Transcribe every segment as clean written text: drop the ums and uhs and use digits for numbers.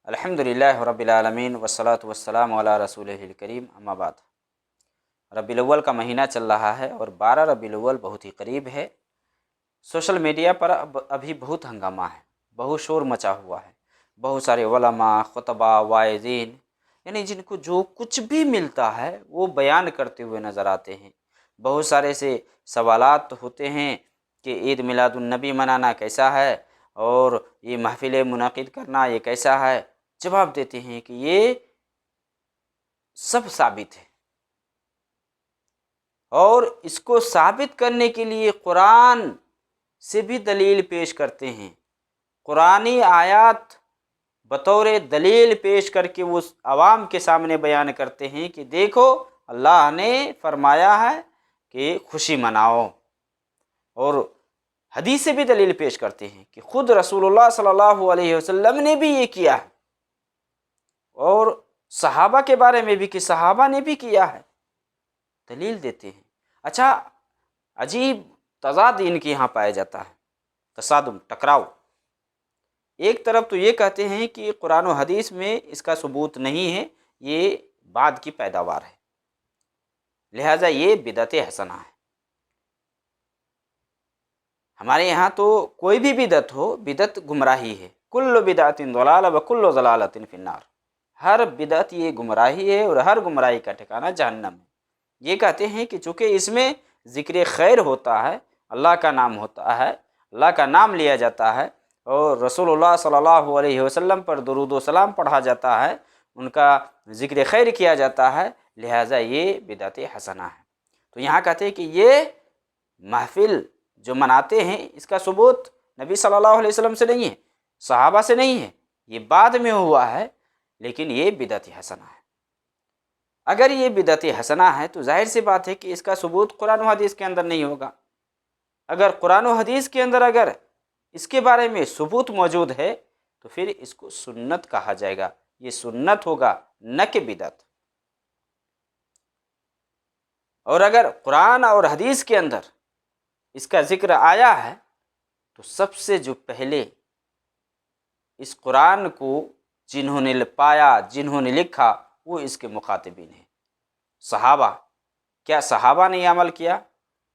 الحمدللہ رب العالمین والصلاة والسلام علی رسولہ الکریم، اما بعد۔ ربیع الاول کا مہینہ چل رہا ہے اور 12 ربیع الاول بہت ہی قریب ہے۔ سوشل میڈیا پر ابھی بہت ہنگامہ ہے، بہت شور مچا ہوا ہے۔ بہت سارے علماء، خطباء، واعظین، یعنی جن کو جو کچھ بھی ملتا ہے وہ بیان کرتے ہوئے نظر آتے ہیں۔ بہت سارے سے سوالات ہوتے ہیں کہ عید میلاد النبی منانا کیسا ہے، اور یہ محفل منعقد کرنا یہ کیسا ہے۔ جواب دیتے ہیں کہ یہ سب ثابت ہے، اور اس کو ثابت کرنے کے لیے قرآن سے بھی دلیل پیش کرتے ہیں۔ قرآنی آیات بطور دلیل پیش کر کے وہ عوام کے سامنے بیان کرتے ہیں کہ دیکھو اللہ نے فرمایا ہے کہ خوشی مناؤ، اور حدیث سے بھی دلیل پیش کرتے ہیں کہ خود رسول اللہ صلی اللہ علیہ وسلم نے بھی یہ کیا ہے، اور صحابہ کے بارے میں بھی کہ صحابہ نے بھی کیا ہے، دلیل دیتے ہیں۔ اچھا، عجیب تضاد ان کے یہاں پایا جاتا ہے، تصادم، ٹکراؤ۔ ایک طرف تو یہ کہتے ہیں کہ قرآن و حدیث میں اس کا ثبوت نہیں ہے، یہ بعد کی پیداوار ہے، لہٰذا یہ بدعت حسنہ ہے۔ ہمارے یہاں تو کوئی بھی بدعت ہو، بدعت گمراہی ہے۔ کل بدعت ضلالہ وکل ضلالۃ فی النار، ہر بدعت یہ گمراہی ہے اور ہر گمراہی کا ٹھکانہ جہنم ہے۔ یہ کہتے ہیں کہ چونکہ اس میں ذکر خیر ہوتا ہے، اللہ کا نام ہوتا ہے، اللہ کا نام لیا جاتا ہے، اور رسول اللہ صلی اللہ علیہ وسلم پر درود و سلام پڑھا جاتا ہے، ان کا ذکر خیر کیا جاتا ہے، لہٰذا یہ بدعت حسنہ ہے۔ تو یہاں کہتے ہیں کہ یہ محفل جو مناتے ہیں اس کا ثبوت نبی صلی اللہ علیہ وسلم سے نہیں ہے، صحابہ سے نہیں ہے، یہ بعد میں ہوا ہے، لیکن یہ بدعت حسنہ ہے۔ اگر یہ بدعت حسنہ ہے تو ظاہر سی بات ہے کہ اس کا ثبوت قرآن و حدیث کے اندر نہیں ہوگا۔ اگر قرآن و حدیث کے اندر اگر اس کے بارے میں ثبوت موجود ہے تو پھر اس کو سنت کہا جائے گا، یہ سنت ہوگا، نہ کہ بدعت۔ اور اگر قرآن اور حدیث کے اندر اس کا ذکر آیا ہے تو سب سے جو پہلے اس قرآن کو جنہوں نے پایا، جنہوں نے لکھا، وہ اس کے مخاطبین ہیں، صحابہ۔ کیا صحابہ نے یہ عمل کیا؟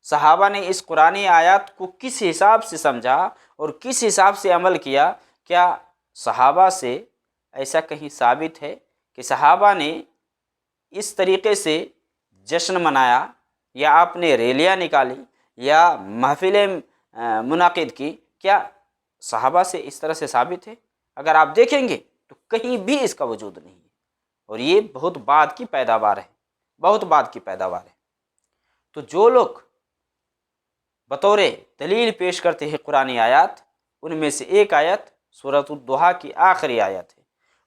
صحابہ نے اس قرآنی آیات کو کس حساب سے سمجھا اور کس حساب سے عمل کیا؟ کیا صحابہ سے ایسا کہیں ثابت ہے کہ صحابہ نے اس طریقے سے جشن منایا، یا آپ نے ریلیاں نکالی، یا محفلیں منعقد کی؟ کیا صحابہ سے اس طرح سے ثابت ہے؟ اگر آپ دیکھیں گے تو کہیں بھی اس کا وجود نہیں ہے، اور یہ بہت بعد کی پیداوار ہے، بہت بعد کی پیداوار ہے۔ تو جو لوگ بطور دلیل پیش کرتے ہیں قرآنی آیات، ان میں سے ایک آیت سورۃ الضحیٰ کی آخری آیت ہے،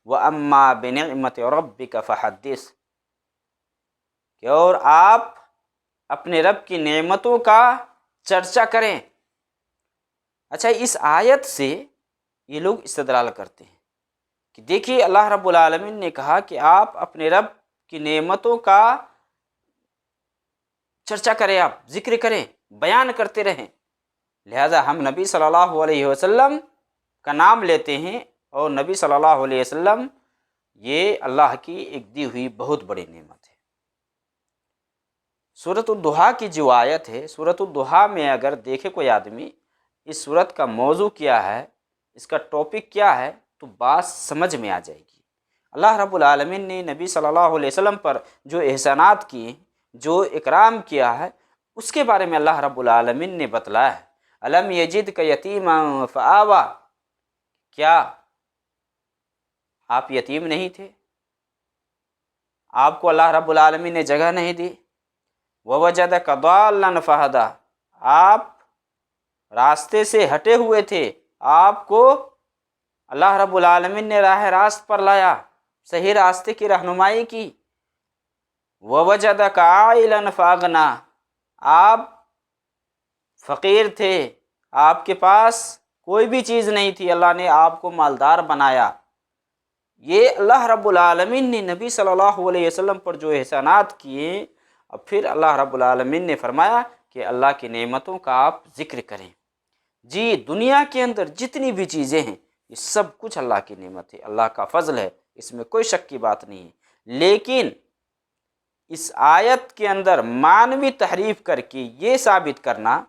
وَأَمَّا بِنِعْمَةِ رَبِّكَ فَحَدِّثْ، کہ اور آپ اپنے رب کی نعمتوں کا چرچا کریں۔ اچھا، اس آیت سے یہ لوگ استدلال کرتے ہیں کہ دیکھیے اللہ رب العالمین نے کہا کہ آپ اپنے رب کی نعمتوں کا چرچا کریں، آپ ذکر کریں، بیان کرتے رہیں، لہذا ہم نبی صلی اللہ علیہ وسلم کا نام لیتے ہیں، اور نبی صلی اللہ علیہ وسلم یہ اللہ کی ایک دی ہوئی بہت بڑی نعمت ہے۔ سورۃ الضحیٰ کی جو آیت ہے، سورۃ الضحیٰ میں اگر دیکھے کوئی آدمی اس سورت کا موضوع کیا ہے، اس کا ٹاپک کیا ہے، تو بات سمجھ میں آ جائے گی۔ اللہ رب العالمین نے نبی صلی اللہ علیہ وسلم پر جو احسانات کیے، جو اکرام کیا ہے، اس کے بارے میں اللہ رب العالمین نے بتلایا ہے۔ الم یجدک یتیما فآویٰ، کیا آپ یتیم نہیں تھے؟ آپ کو اللہ رب العالمین نے جگہ نہیں دی۔ ووجدک ضالا فہدیٰ، آپ راستے سے ہٹے ہوئے تھے، آپ کو اللہ رب العالمین نے راہ راست پر لایا، صحیح راستے کی رہنمائی کی۔ ووجدک عائلا فاغنیٰ، آپ فقیر تھے، آپ کے پاس کوئی بھی چیز نہیں تھی، اللہ نے آپ کو مالدار بنایا۔ یہ اللہ رب العالمین نے نبی صلی اللہ علیہ وسلم پر جو احسانات کیے، اب پھر اللہ رب العالمین نے فرمایا کہ اللہ کی نعمتوں کا آپ ذکر کریں۔ جی، دنیا کے اندر جتنی بھی چیزیں ہیں یہ سب کچھ اللہ کی نعمت ہے، اللہ کا فضل ہے، اس میں کوئی شک کی بات نہیں ہے۔ لیکن اس آیت کے اندر معنوی تحریف کر کے یہ ثابت کرنا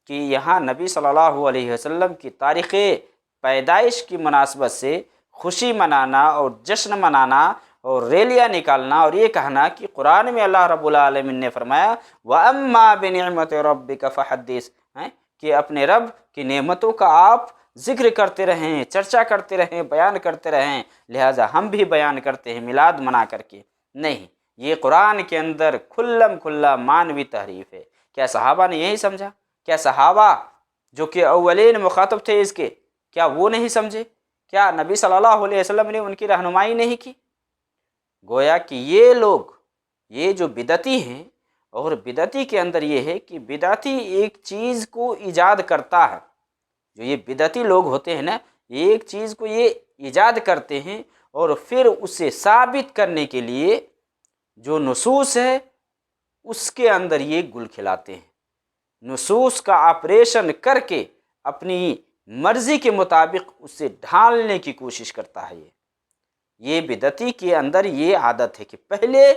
کہ یہاں نبی صلی اللہ علیہ وسلم کی تاریخ پیدائش کی مناسبت سے خوشی منانا اور جشن منانا اور ریلیاں نکالنا اور یہ کہنا کہ قرآن میں اللہ رب العالمین نے فرمایا وَأَمَّا بِنِعْمَةِ رَبِّكَ فَحَدِّثْ، کہ اپنے رب کی نعمتوں کا آپ ذکر کرتے رہیں، چرچا کرتے رہیں، بیان کرتے رہیں، لہٰذا ہم بھی بیان کرتے ہیں میلاد منا کر کے۔ نہیں، یہ قرآن کے اندر کھلم کھلا معنوی تحریف ہے۔ کیا صحابہ نے یہی سمجھا؟ کیا صحابہ جو کہ اولین مخاطب تھے اس کے، کیا وہ نہیں سمجھے؟ کیا نبی صلی اللہ علیہ وسلم نے ان کی رہنمائی نہیں کی؟ گویا کہ یہ لوگ، یہ جو بدعتی ہیں، اور بدعتی کے اندر یہ ہے کہ بدعتی ایک چیز کو ایجاد کرتا ہے، جو یہ بدعتی لوگ ہوتے ہیں نا، ایک چیز کو یہ ایجاد کرتے ہیں اور پھر اسے ثابت کرنے کے لیے جو نصوص ہے اس کے اندر یہ گل کھلاتے ہیں، نصوص کا آپریشن کر کے اپنی مرضی کے مطابق اسے ڈھالنے کی کوشش کرتا ہے۔ یہ بدعتی کے اندر یہ عادت ہے کہ پہلے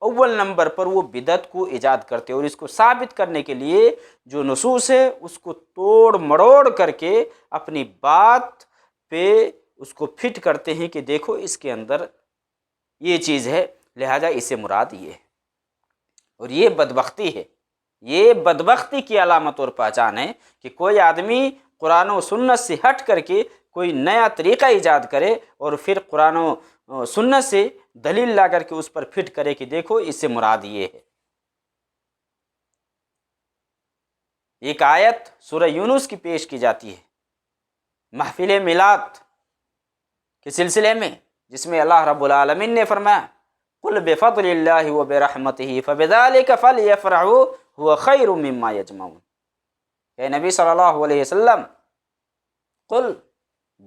اول نمبر پر وہ بدعت کو ایجاد کرتے اور اس کو ثابت کرنے کے لیے جو نصوص ہے اس کو توڑ مڑوڑ کر کے اپنی بات پہ اس کو فٹ کرتے ہیں کہ دیکھو اس کے اندر یہ چیز ہے، لہذا اسے مراد یہ ہے۔ اور یہ بدبختی ہے، یہ بدبختی کی علامت اور پہچان ہے کہ کوئی آدمی قرآن و سنت سے ہٹ کر کے کوئی نیا طریقہ ایجاد کرے اور پھر قرآن و سنت سے دلیل لا کر کے اس پر فٹ کرے کہ دیکھو اس سے مراد یہ ہے۔ ایک آیت سورہ یونس کی پیش کی جاتی ہے محفل میلاد کے سلسلے میں، جس میں اللہ رب العالمین نے فرمایا قُلْ بِفَضْلِ اللَّهِ وَبِرَحْمَتِهِ فَبِذَلِكَ فَلْيَفْرَحُوا هُوَ خَيْرٌ مِّمَّا يَجْمَعُونَ۔ اے نبی صلی اللہ علیہ وسلم، قُلْ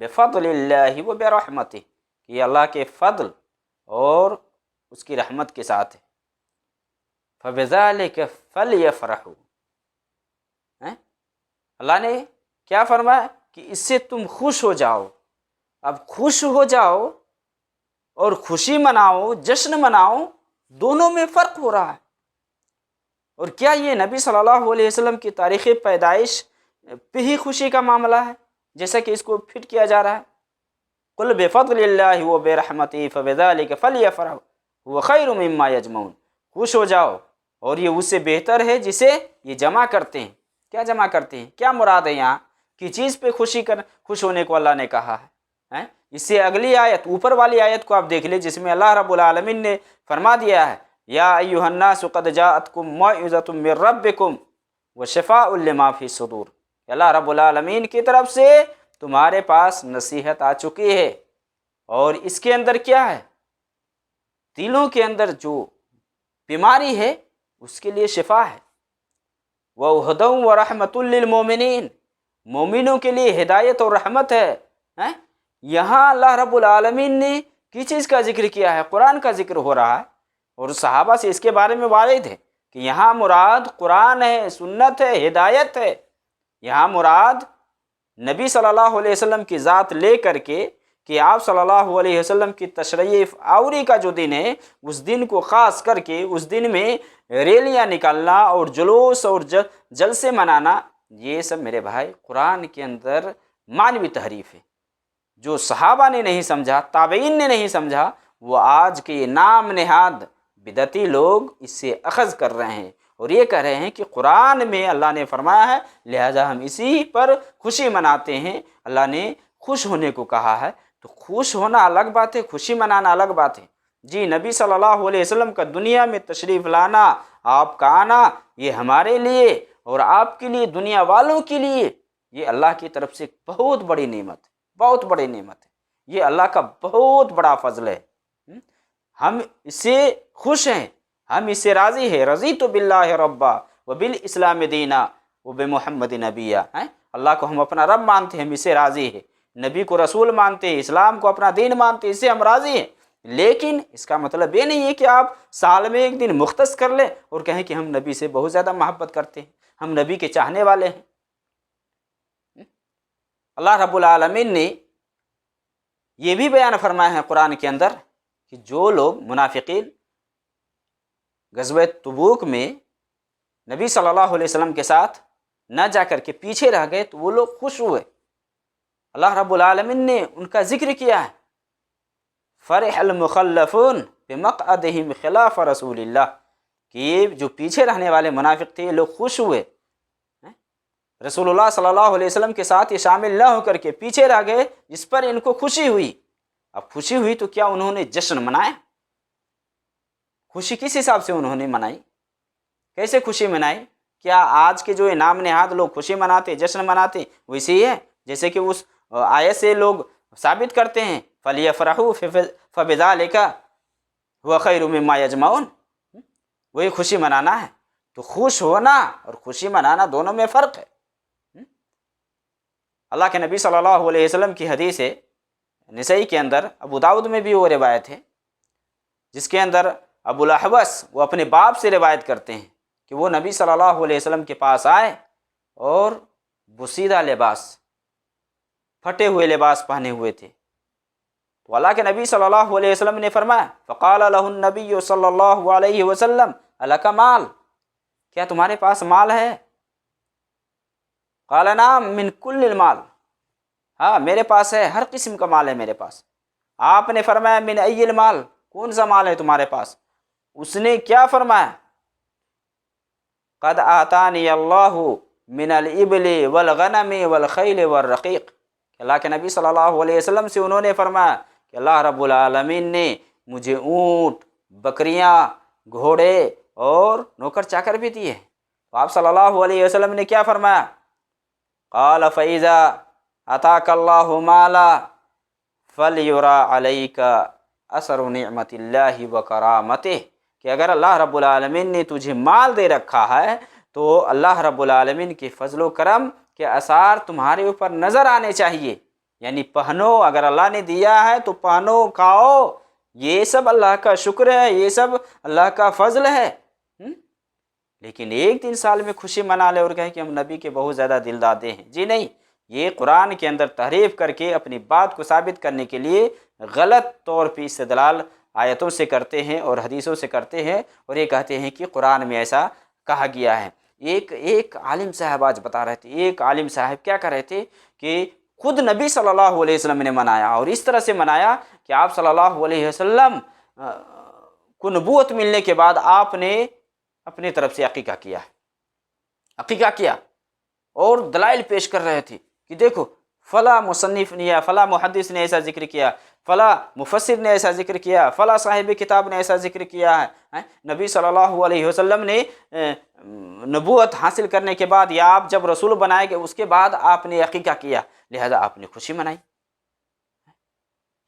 بِفَضْلِ اللَّهِ وَبِرَحْمَتِهِ، کہ یہ اللہ کے فضل اور اس کی رحمت کے ساتھ ہے۔ فَبِذَلِكَ فَلْيَفْرَحُوا، اللہ نے کیا فرمایا کہ اس سے تم خوش ہو جاؤ۔ اب خوش ہو جاؤ اور خوشی مناؤ، جشن مناؤ، دونوں میں فرق ہو رہا ہے۔ اور کیا یہ نبی صلی اللہ علیہ وسلم کی تاریخ پیدائش پہ ہی خوشی کا معاملہ ہے جیسا کہ اس کو فٹ کیا جا رہا ہے؟ قُلْ بِفَضْلِ اللَّهِ وَبِرَحْمَتِهِ فَبِذَلِكَ فَلْيَفْرَحُوا هُوَ خَيْرٌ مِّمَّا يَجْمَعُونَ، خوش ہو جاؤ اور یہ اس سے بہتر ہے جسے یہ جمع کرتے ہیں۔ کیا جمع کرتے ہیں؟ کیا مراد ہے یہاں کی چیز پہ خوش ہونے کو اللہ نے کہا ہے؟ اس سے اگلی آیت، اوپر والی آیت کو آپ دیکھ لیں، جس میں اللہ رب العالمین نے فرما دیا ہے یا ایھا الناس قد جاءتکم موعظۃ من ربکم وشفاء لما فی الصدور، اللہ رب العالمین کی طرف سے تمہارے پاس نصیحت آ چکی ہے، اور اس کے اندر کیا ہے؟ دلوں کے اندر جو بیماری ہے اس کے لیے شفا ہے۔ وَهُدًى وَرَحْمَةٌ لِّلْمُؤْمِنِينَ، مومنوں کے لیے ہدایت اور رحمت ہے۔ یہاں اللہ رب العالمین نے کس چیز کا ذکر کیا ہے؟ قرآن کا ذکر ہو رہا ہے، اور صحابہ سے اس کے بارے میں واضح ہے کہ یہاں مراد قرآن ہے، سنت ہے، ہدایت ہے۔ یہاں مراد نبی صلی اللہ علیہ وسلم کی ذات لے کر کے کہ آپ صلی اللہ علیہ وسلم کی تشریف آوری کا جو دن ہے، اس دن کو خاص کر کے اس دن میں ریلیاں نکالنا اور جلوس اور جلسے منانا، یہ سب میرے بھائی قرآن کے اندر معنوی تحریف ہے۔ جو صحابہ نے نہیں سمجھا، تابعین نے نہیں سمجھا، وہ آج کے نام نہاد بدعتی لوگ اس سے اخذ کر رہے ہیں اور یہ کہہ رہے ہیں کہ قرآن میں اللہ نے فرمایا ہے لہذا ہم اسی پر خوشی مناتے ہیں۔ اللہ نے خوش ہونے کو کہا ہے تو خوش ہونا الگ بات ہے، خوشی منانا الگ بات ہے۔ جی، نبی صلی اللہ علیہ وسلم کا دنیا میں تشریف لانا، آپ کا آنا، یہ ہمارے لیے اور آپ کے لیے، دنیا والوں کے لیے، یہ اللہ کی طرف سے بہت بڑی نعمت ہے، بہت بڑی نعمت ہے، یہ اللہ کا بہت بڑا فضل ہے۔ ہم اس سے خوش ہیں، ہم اس سے راضی ہیں۔ رضیت باللہ ربا وبالاسلام دینا وبمحمد نبیا، اللہ کو ہم اپنا رب مانتے ہیں، ہم اس سے راضی ہیں، نبی کو رسول مانتے ہیں، اسلام کو اپنا دین مانتے ہیں، اس سے ہم راضی ہیں۔ لیکن اس کا مطلب یہ نہیں ہے کہ آپ سال میں ایک دن مختص کر لیں اور کہیں کہ ہم نبی سے بہت زیادہ محبت کرتے ہیں، ہم نبی کے چاہنے والے ہیں۔ اللہ رب العالمین نے یہ بھی بیان فرمایا ہے قرآن کے اندر کہ جو لوگ منافقین غزوہ تبوک میں نبی صلی اللہ علیہ وسلم کے ساتھ نہ جا کر کے پیچھے رہ گئے تو وہ لوگ خوش ہوئے، اللہ رب العالمین نے ان کا ذکر کیا ہے، فرح المخلفون بمقعدہم خلاف رسول اللہ، کہ یہ جو پیچھے رہنے والے منافق تھے یہ لوگ خوش ہوئے، رسول اللہ صلی اللہ علیہ وسلم کے ساتھ یہ شامل نہ ہو کر کے پیچھے رہ گئے، جس پر ان کو خوشی ہوئی۔ اب خوشی ہوئی تو کیا انہوں نے جشن منایا؟ خوشی کس حساب سے انہوں نے منائی؟ کیسے خوشی منائی؟ کیا آج کے جو انعام نہاد لوگ خوشی مناتے، جشن مناتے، ویسے ہی ہے جیسے کہ اس آیت سے لوگ ثابت کرتے ہیں فَلْيَفْرَحُوا فَبِذَلِكَ هُوَ خَيْرٌ مِّمَّا يَجْمَعُونَ، وہی خوشی منانا ہے۔ تو خوش ہونا اور خوشی منانا دونوں میں فرق ہے۔ اللہ کے نبی صلی اللہ علیہ وسلم کی حدیث ہے، نسائی کے اندر، ابو داؤد میں بھی وہ روایت ہے، جس کے اندر ابو الاحوص وہ اپنے باپ سے روایت کرتے ہیں کہ وہ نبی صلی اللہ علیہ وسلم کے پاس آئے اور بسیدہ لباس، پھٹے ہوئے لباس پہنے ہوئے تھے، تو اللہ کے نبی صلی اللہ علیہ وسلم نے فرمایا فقال له النبی صلی اللہ علیہ وسلم الک مال، کیا تمہارے پاس مال ہے؟ قال نعم من کل المال، ہاں میرے پاس ہے، ہر قسم کا مال ہے میرے پاس۔ آپ نے فرمایا من ای المال، کون سا مال ہے تمہارے پاس؟ اس نے کیا فرمایا؟ قد آتانی اللہ من الابل والغنم والخیل والرقیق، اللہ کے نبی صلی اللہ علیہ وسلم سے انہوں نے فرمایا کہ اللہ رب العالمین نے مجھے اونٹ، بکریاں، گھوڑے اور نوکر چاکر بھی دیے۔ تو آپ صلی اللہ علیہ وسلم نے کیا فرمایا؟ قال فَإِذَا أَتَاكَ اللَّهُ مَالًا فَلْيُرَى عَلَيْكَ أَثَرُ نِعْمَةِ اللَّهِ وَكَرَامَتِهِ، کہ اگر اللہ رب العالمین نے تجھے مال دے رکھا ہے تو اللہ رب العالمین کے فضل و کرم کے آثار تمہارے اوپر نظر آنے چاہیے، یعنی پہنو، اگر اللہ نے دیا ہے تو پہنو، کھاؤ، یہ سب اللہ کا شکر ہے، یہ سب اللہ کا فضل ہے۔ لیکن ایک دن سال میں خوشی منا لے اور کہیں کہ ہم نبی کے بہت زیادہ دل دادے ہیں، جی نہیں، یہ قرآن کے اندر تحریف کر کے اپنی بات کو ثابت کرنے کے لیے غلط طور پہ استدلال آیتوں سے کرتے ہیں اور حدیثوں سے کرتے ہیں، اور یہ کہتے ہیں کہ قرآن میں ایسا کہا گیا ہے۔ ایک عالم صاحب آج بتا رہے تھے، ایک عالم صاحب کیا کر رہے تھے کہ خود نبی صلی اللہ علیہ وسلم نے منایا، اور اس طرح سے منایا کہ آپ صلی اللہ علیہ وسلم کو نبوت ملنے کے بعد آپ نے اپنی طرف سے عقیقہ کیا ہے، عقیقہ کیا، اور دلائل پیش کر رہے تھے کہ دیکھو فلاں مصنف نے یا فلاں محدث نے ایسا ذکر کیا، فلاں مفسر نے ایسا ذکر کیا، فلاں صاحب کتاب نے ایسا ذکر کیا ہے۔ نبی صلی اللہ علیہ وسلم نے نبوت حاصل کرنے کے بعد یا آپ جب رسول بنائے گئے اس کے بعد آپ نے عقیقہ کیا، لہذا آپ نے خوشی منائی۔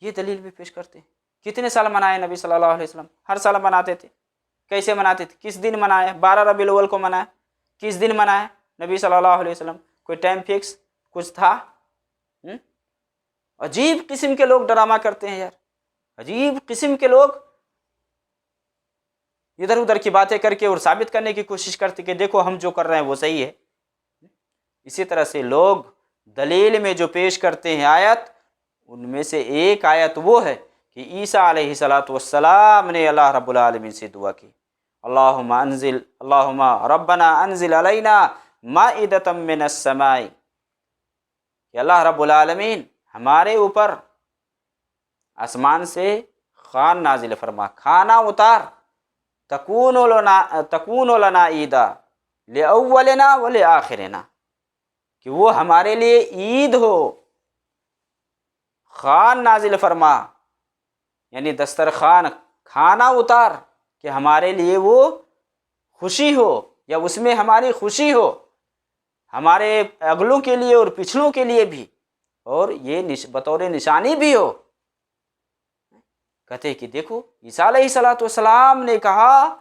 یہ دلیل بھی پیش کرتے ہیں۔ کتنے سال منائے نبی صلی اللہ علیہ وسلم؟ ہر سال مناتے تھے۔ کیسے مناتے تھے؟ کس دن منائے؟ 12 ربیع الاول کو منائے۔ کس دن منائے نبی صلی اللہ علیہ وسلم؟ کوئی ٹائم فکس کچھ تھا؟ عجیب قسم کے لوگ ڈرامہ کرتے ہیں یار، عجیب قسم کے لوگ ادھر ادھر کی باتیں کر کے اور ثابت کرنے کی کوشش کرتے کہ دیکھو ہم جو کر رہے ہیں وہ صحیح ہے۔ اسی طرح سے لوگ دلیل میں جو پیش کرتے ہیں آیت، ان میں سے ایک آیت وہ ہے کہ عیسیٰ علیہ السلام نے اللہ رب العالمین سے دعا کی، اللہم ربنا انزل علینا مائدۃ من السماء، کہ اللہ رب العالمین ہمارے اوپر آسمان سے خوان نازل فرما، کھانا اتار، تکون لنا عیدا لأولنا ولآخرنا، کہ وہ ہمارے لیے عید ہو، خوان نازل فرما یعنی دسترخوان، کھانا اتار کہ ہمارے لیے وہ خوشی ہو یا اس میں ہماری خوشی ہو، ہمارے اگلوں کے لیے اور پچھلوں کے لیے بھی، اور یہ بطور نشانی بھی ہو۔ کہتے ہیں کہ دیکھو عیسیٰ علیہ السلام نے کہا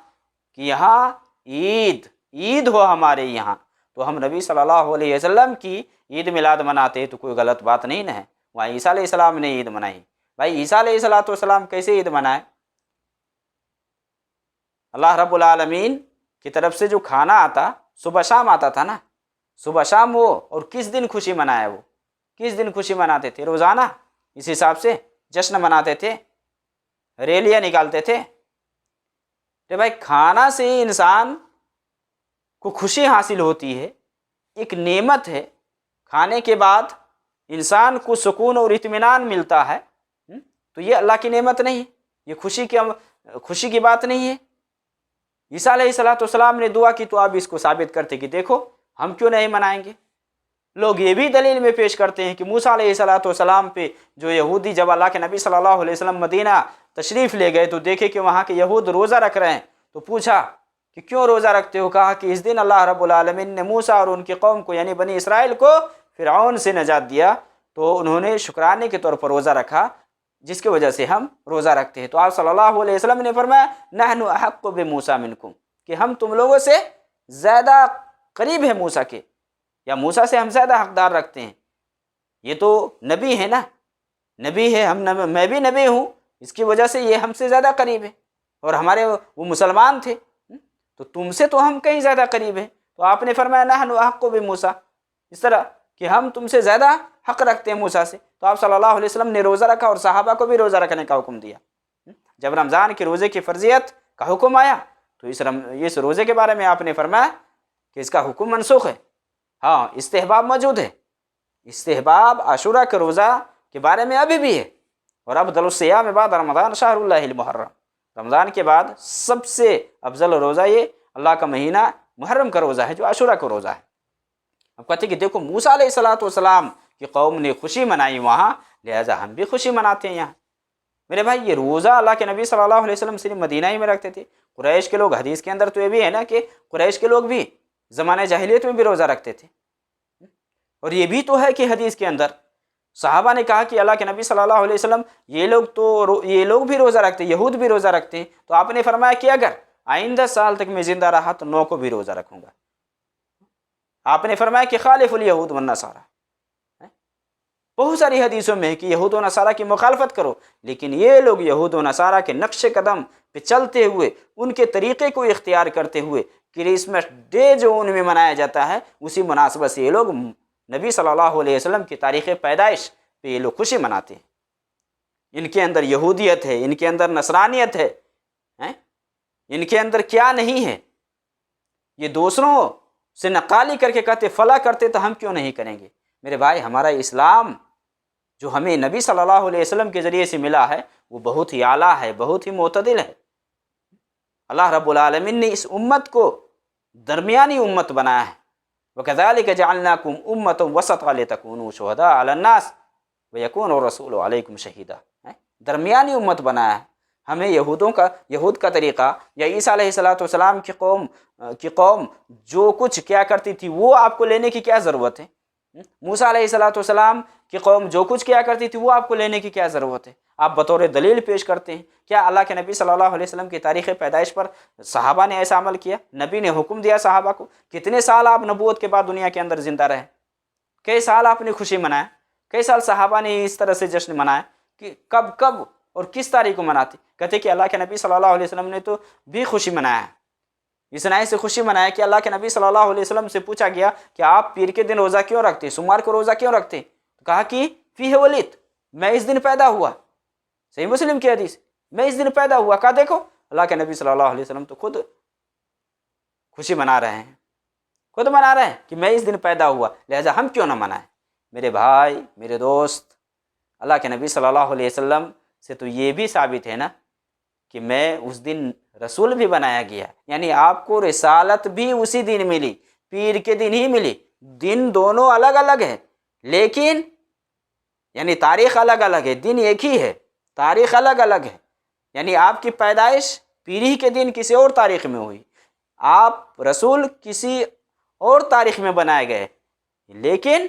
کہ یہاں عید ہو ہمارے یہاں، تو ہم نبی صلی اللہ علیہ وسلم کی عید میلاد مناتے تو کوئی غلط بات نہیں نہ ہے۔ وہاں عیسیٰ علیہ السلام نے عید منائی، بھائی عیسیٰ علیہ السلام کیسے عید منائے؟ اللہ رب العالمین کی طرف سے جو کھانا آتا صبح شام آتا تھا نا، صبح شام، وہ اور کس دن خوشی منایا؟ وہ کس دن خوشی مناتے تھے؟ روزانہ، اس حساب سے جشن مناتے تھے، ریلیاں نکالتے تھے؟ کہ بھائی کھانا سے انسان کو خوشی حاصل ہوتی ہے، ایک نعمت ہے، کھانے کے بعد انسان کو سکون اور اطمینان ملتا ہے، تو یہ اللہ کی نعمت نہیں ہے؟ یہ خوشی کی بات نہیں ہے؟ عیسیٰ علیہ السلام نے دعا کی تو آپ اس کو ثابت کرتے کہ دیکھو ہم کیوں نہیں منائیں گے۔ لوگ یہ بھی دلیل میں پیش کرتے ہیں کہ موسیٰ علیہ السلام پہ جو یہودی، جب اللہ کے نبی صلی اللہ علیہ وسلم مدینہ تشریف لے گئے تو دیکھے کہ وہاں کے یہود روزہ رکھ رہے ہیں، تو پوچھا کہ کیوں روزہ رکھتے ہو؟ کہا کہ اس دن اللہ رب العالمین نے موسیٰ اور ان کی قوم کو یعنی بنی اسرائیل کو فرعون سے نجات دیا، تو انہوں نے شکرانے کے طور پر روزہ رکھا، جس کی وجہ سے ہم روزہ رکھتے ہیں۔ تو آپ صلی اللہ علیہ وسلم نے فرمایا نحن احق بموسیٰ منکم، کہ ہم تم لوگوں سے زیادہ قریب ہیں موسیٰ کے، یا موسیٰ سے ہم زیادہ حقدار رکھتے ہیں۔ یہ تو نبی ہے نا، نبی ہے، میں بھی نبی ہوں، اس کی وجہ سے یہ ہم سے زیادہ قریب ہے، اور ہمارے وہ مسلمان تھے، تو تم سے تو ہم کہیں زیادہ قریب ہیں۔ تو آپ نے فرمایا نحن احق بموسیٰ، اس طرح کہ ہم تم سے زیادہ حق رکھتے ہیں موسیٰ سے۔ تو آپ صلی اللہ علیہ وسلم نے روزہ رکھا اور صحابہ کو بھی روزہ رکھنے کا حکم دیا۔ جب رمضان کے روزے کی فرضیت کا حکم آیا تو اس روزے کے بارے میں آپ نے فرمایا کہ اس کا حکم منسوخ ہے، ہاں استحباب موجود ہے، استحباب عاشورہ کے روزہ کے بارے میں ابھی بھی ہے۔ اور افضل الصیام بعد رمضان شہر اللہ المحرم، رمضان کے بعد سب سے افضل روزہ یہ اللہ کا مہینہ محرم کا روزہ ہے جو عاشورہ کا روزہ ہے۔ اب کہتے ہیں کہ دیکھو موسیٰ علیہ السلام کی قوم نے خوشی منائی وہاں، لہذا ہم بھی خوشی مناتے ہیں یہاں۔ میرے بھائی یہ روزہ اللہ کے نبی صلی اللہ علیہ وسلم صرف مدینہ ہی میں رکھتے تھے، قریش کے لوگ، حدیث کے اندر تو یہ بھی ہے نا کہ قریش کے لوگ بھی زمانہ جاہلیت میں بھی روزہ رکھتے تھے، اور یہ بھی تو ہے کہ حدیث کے اندر صحابہ نے کہا کہ اللہ کے نبی صلی اللہ علیہ وسلم یہ لوگ بھی روزہ رکھتے ہیں، یہود بھی روزہ رکھتے ہیں، تو آپ نے فرمایا کہ اگر آئندہ سال تک میں زندہ رہا تو 9 کو بھی روزہ رکھوں گا۔ آپ نے فرمایا کہ خالف الیہود والنصارى، بہت ساری حدیثوں میں ہے کہ یہود و نصارہ کی مخالفت کرو، لیکن یہ لوگ یہود و نصارہ کے نقش قدم پہ چلتے ہوئے، ان کے طریقے کو اختیار کرتے ہوئے، کرسمس ڈے جو ان میں منایا جاتا ہے اسی مناسبت سے یہ لوگ نبی صلی اللہ علیہ وسلم کی تاریخ پیدائش پہ یہ لوگ خوشی مناتے ہیں۔ ان کے اندر یہودیت ہے، ان کے اندر نصرانیت ہے، ان کے اندر کیا نہیں ہے؟ یہ دوسروں سے نقالی کر کے کہتے فلاں کرتے تو ہم کیوں نہیں کریں گے؟ میرے بھائی ہمارا اسلام جو ہمیں نبی صلی اللہ علیہ وسلم کے ذریعے سے ملا ہے وہ بہت ہی اعلیٰ ہے، بہت ہی معتدل ہے۔ اللہ رب العالمین نے اس امت کو درمیانی امت بنایا ہے، وَكَذَلِكَ جَعَلْنَاكُمْ أُمَّةً وَسَطًا لِتَكُونُوا شُهَدَاءَ عَلَى النَّاسِ وَيَكُونَ الرَّسُولُ عَلَيْكُمْ شَهِيدًا، درمیانی امت بنایا ہے۔ ہمیں یہود کا طریقہ یا عیسیٰ علیہ السلام کی قوم جو کچھ کیا کرتی تھی وہ آپ کو لینے کی کیا ضرورت ہے؟ موسیٰ علیہ السلام کی قوم جو کچھ کیا کرتی تھی وہ آپ کو لینے کی کیا ضرورت ہے؟ آپ بطور دلیل پیش کرتے ہیں۔ کیا اللہ کے نبی صلی اللہ علیہ وسلم کی تاریخ پیدائش پر صحابہ نے ایسا عمل کیا؟ نبی نے حکم دیا صحابہ کو؟ کتنے سال آپ نبوت کے بعد دنیا کے اندر زندہ رہے؟ کئی سال آپ نے خوشی منایا؟ کئی سال صحابہ نے اس طرح سے جشن منایا کہ کب اور کس تاریخ کو مناتے؟ کہتے کہ اللہ کے نبی صلی اللہ علیہ وسلم نے تو بھی خوشی منایا ہے، اس نئے سے خوشی منایا کہ اللہ کے نبی صلی اللہ علیہ وسلم سے پوچھا گیا کہ آپ پیر کے دن روزہ کیوں رکھتے، سوموار کو روزہ کیوں رکھتے؟ کہا کہ فیہ ولدت، میں اس دن پیدا ہوا، صحیح مسلم کی حدیث، میں اس دن پیدا ہوا۔ کہا دیکھو اللہ کے نبی صلی اللہ علیہ وسلم تو خود خوشی منا رہے ہیں، خود منا رہے ہیں کہ میں اس دن پیدا ہوا، لہذا ہم کیوں نہ منائیں؟ میرے بھائی، میرے دوست، اللہ کے نبی صلی اللہ علیہ وسلم سے تو یہ بھی ثابت ہے نا کہ میں اس دن رسول بھی بنایا گیا، یعنی آپ کو رسالت بھی اسی دن ملی، پیر کے دن ہی ملی۔ دن دونوں الگ الگ ہیں لیکن یعنی تاریخ الگ الگ ہے، دن ایک ہی ہے، تاریخ الگ الگ ہے۔ یعنی آپ کی پیدائش پیری کے دن کسی اور تاریخ میں ہوئی، آپ رسول کسی اور تاریخ میں بنائے گئے، لیکن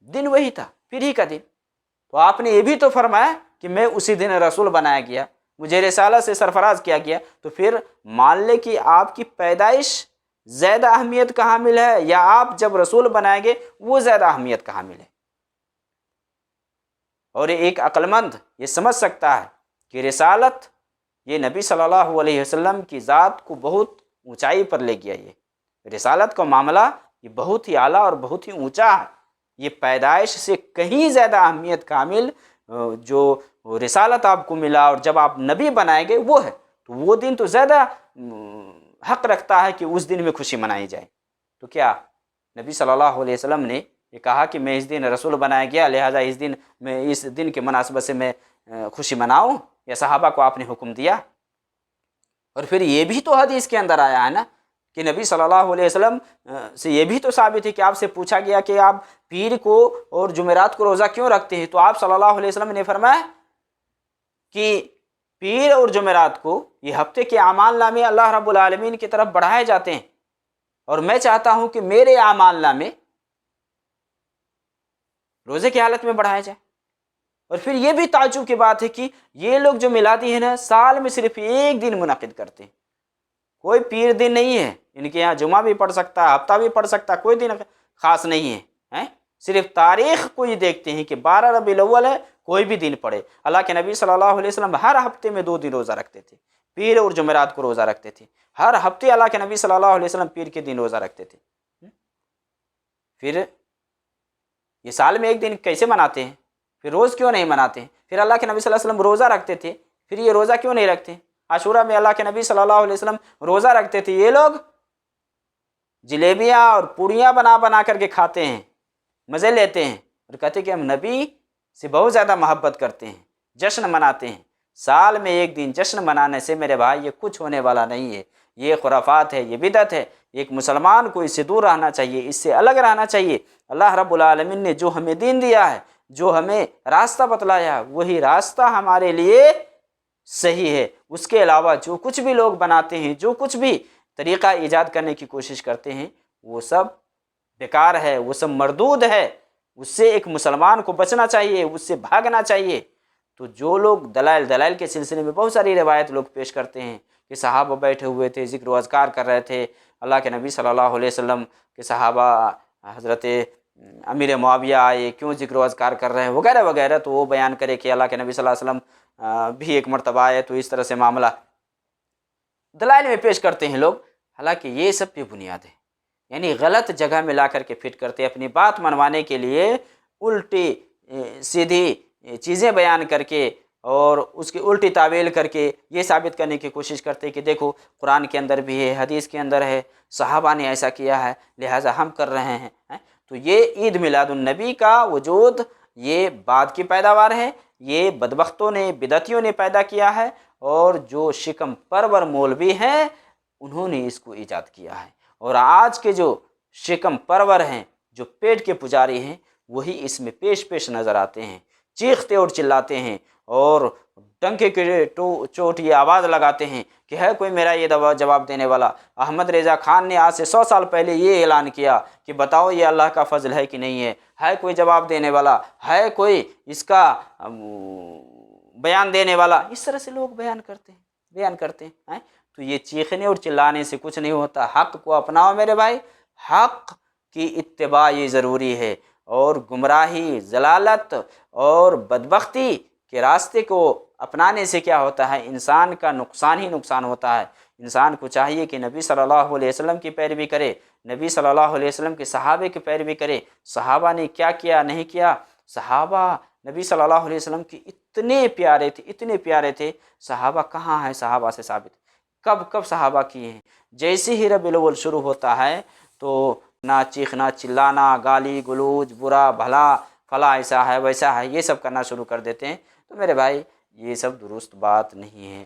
دن وہی تھا، پیری کا دن۔ تو آپ نے یہ بھی تو فرمایا کہ میں اسی دن رسول بنایا گیا، مجھے رسالت سے سرفراز کیا گیا، تو پھر مان لے کہ آپ کی پیدائش زیادہ اہمیت کا حامل ہے یا آپ جب رسول بنائے گے وہ زیادہ اہمیت کا حامل ہے؟ اور ایک عقل مند یہ سمجھ سکتا ہے کہ رسالت یہ نبی صلی اللہ علیہ وسلم کی ذات کو بہت اونچائی پر لے گیا، یہ رسالت کا معاملہ یہ بہت ہی اعلیٰ اور بہت ہی اونچا ہے، یہ پیدائش سے کہیں زیادہ اہمیت کا حامل جو رسالت آپ کو ملا اور جب آپ نبی بنائے گئے وہ ہے، تو وہ دن تو زیادہ حق رکھتا ہے کہ اس دن میں خوشی منائی جائے۔ تو کیا نبی صلی اللہ علیہ وسلم نے یہ کہا کہ میں اس دن رسول بنایا گیا لہٰذا اس دن کے مناسبت سے میں خوشی مناؤں، یا صحابہ کو آپ نے حکم دیا؟ اور پھر یہ بھی تو حدیث کے اندر آیا ہے نا کہ نبی صلی اللہ علیہ وسلم سے یہ بھی تو ثابت ہے کہ آپ سے پوچھا گیا کہ آپ پیر کو اور جمعرات کو روزہ کیوں رکھتے ہیں، تو آپ صلی اللہ علیہ وسلم نے فرمایا کہ پیر اور جمعرات کو یہ ہفتے کے اعمال نامے اللہ رب العالمین کی طرف بڑھائے جاتے ہیں، اور میں چاہتا ہوں کہ میرے اعمال نامے روزے کی حالت میں بڑھایا جائے۔ اور پھر یہ بھی تعجب کی بات ہے کہ یہ لوگ جو میلادی ہیں نا سال میں صرف ایک دن منعقد کرتے ہیں، کوئی پیر دن نہیں ہے، ان کے یہاں جمعہ بھی پڑھ سکتا ہے، ہفتہ بھی پڑھ سکتا ہے، کوئی دن خاص نہیں ہے، صرف تاریخ کو یہ دیکھتے ہیں کہ 12 ربیع الاول ہے، کوئی بھی دن پڑھے۔ اللہ کے نبی صلی اللہ علیہ وسلم ہر ہفتے میں 2 دن روزہ رکھتے تھے، پیر اور جمعرات کو روزہ رکھتے تھے، ہر ہفتے اللہ کے نبی صلی اللہ علیہ وسلم پیر کے دن روزہ رکھتے تھے۔ پھر یہ سال میں ایک دن کیسے مناتے ہیں؟ پھر روز کیوں نہیں مناتے ہیں؟ پھر اللہ کے نبی صلی اللہ علیہ وسلم روزہ رکھتے تھے، پھر یہ روزہ کیوں نہیں رکھتے؟ عاشورہ میں اللہ کے نبی صلی اللہ علیہ وسلم روزہ رکھتے تھے، یہ لوگ جلیبیاں اور پوڑیاں بنا بنا کر کے کھاتے ہیں، مزے لیتے ہیں، اور کہتے ہیں کہ ہم نبی سے بہت زیادہ محبت کرتے ہیں، جشن مناتے ہیں۔ سال میں ایک دن جشن منانے سے میرے بھائی یہ کچھ ہونے والا نہیں ہے، یہ خرافات ہے، یہ بدعت ہے۔ ایک مسلمان کو اس سے دور رہنا چاہیے، اس سے الگ رہنا چاہیے۔ اللہ رب العالمین نے جو ہمیں دین دیا ہے، جو ہمیں راستہ بتلایا ہے، وہی راستہ ہمارے لیے صحیح ہے۔ اس کے علاوہ جو کچھ بھی لوگ بناتے ہیں، جو کچھ بھی طریقہ ایجاد کرنے کی کوشش کرتے ہیں، وہ سب بیکار ہے، وہ سب مردود ہے۔ اس سے ایک مسلمان کو بچنا چاہیے، اس سے بھاگنا چاہیے۔ تو جو لوگ دلائل کے سلسلے میں بہت ساری روایت لوگ پیش کرتے ہیں کہ صحابہ بیٹھے ہوئے تھے، ذکر و اذکار کر رہے تھے، اللہ کے نبی صلی اللہ علیہ وسلم کے صحابہ حضرت امیر معاویہ آئے، کیوں ذکر و اذکار کر رہے ہیں وغیرہ وغیرہ، تو وہ بیان کرے کہ اللہ کے نبی صلی اللہ علیہ وسلم بھی ایک مرتبہ آئے، تو اس طرح سے معاملہ دلائل میں پیش کرتے ہیں لوگ۔ حالانکہ یہ سب بے بنیاد ہے، یعنی غلط جگہ میں لا کر کے فٹ کرتے، اپنی بات منوانے کے لیے الٹی سیدھی چیزیں بیان کر کے اور اس کی الٹی تعویل کر کے یہ ثابت کرنے کی کوشش کرتے کہ دیکھو قرآن کے اندر بھی ہے، حدیث کے اندر ہے، صحابہ نے ایسا کیا ہے لہٰذا ہم کر رہے ہیں۔ تو یہ عید میلاد النبی کا وجود یہ بعد کی پیداوار ہے، یہ بدبختوں نے، بدعتیوں نے پیدا کیا ہے، اور جو شکم پرور مولوی ہیں انہوں نے اس کو ایجاد کیا ہے۔ اور آج کے جو شکم پرور ہیں، جو پیٹ کے پجاری ہیں، وہی اس میں پیش نظر آتے ہیں، چیختے اور چلاتے ہیں اور ڈنکے کے چوٹ یہ آواز لگاتے ہیں کہ ہے کوئی میرا یہ جواب دینے والا۔ احمد رضا خان نے آج سے 100 سال پہلے یہ اعلان کیا کہ بتاؤ یہ اللہ کا فضل ہے کہ نہیں ہے کوئی جواب دینے والا، ہے کوئی اس کا بیان دینے والا؟ اس طرح سے لوگ بیان کرتے ہیں۔ تو یہ چیخنے اور چلانے سے کچھ نہیں ہوتا، حق کو اپناؤ میرے بھائی، حق کی اتباع یہ ضروری ہے، اور گمراہی، ضلالت اور بدبختی کے راستے کو اپنانے سے کیا ہوتا ہے؟ انسان کا نقصان ہی نقصان ہوتا ہے۔ انسان کو چاہیے کہ نبی صلی اللہ علیہ وسلم کی پیروی کرے، نبی صلی اللہ علیہ وسلم کے صحابہ کی پیروی کرے۔ صحابہ نے کیا کیا نہیں کیا، صحابہ نبی صلی اللہ علیہ وسلم کی اتنے پیارے تھے، صحابہ کہاں ہیں؟ صحابہ سے ثابت کب صحابہ کیے ہیں؟ جیسے ہی ربیع الاول شروع ہوتا ہے تو نہ چیخنا، چلانا، گالی گلوچ، برا بھلا، فلاں ایسا ہے ویسا ہے، یہ سب کرنا شروع کر دیتے ہیں۔ تو میرے بھائی یہ سب درست بات نہیں ہے۔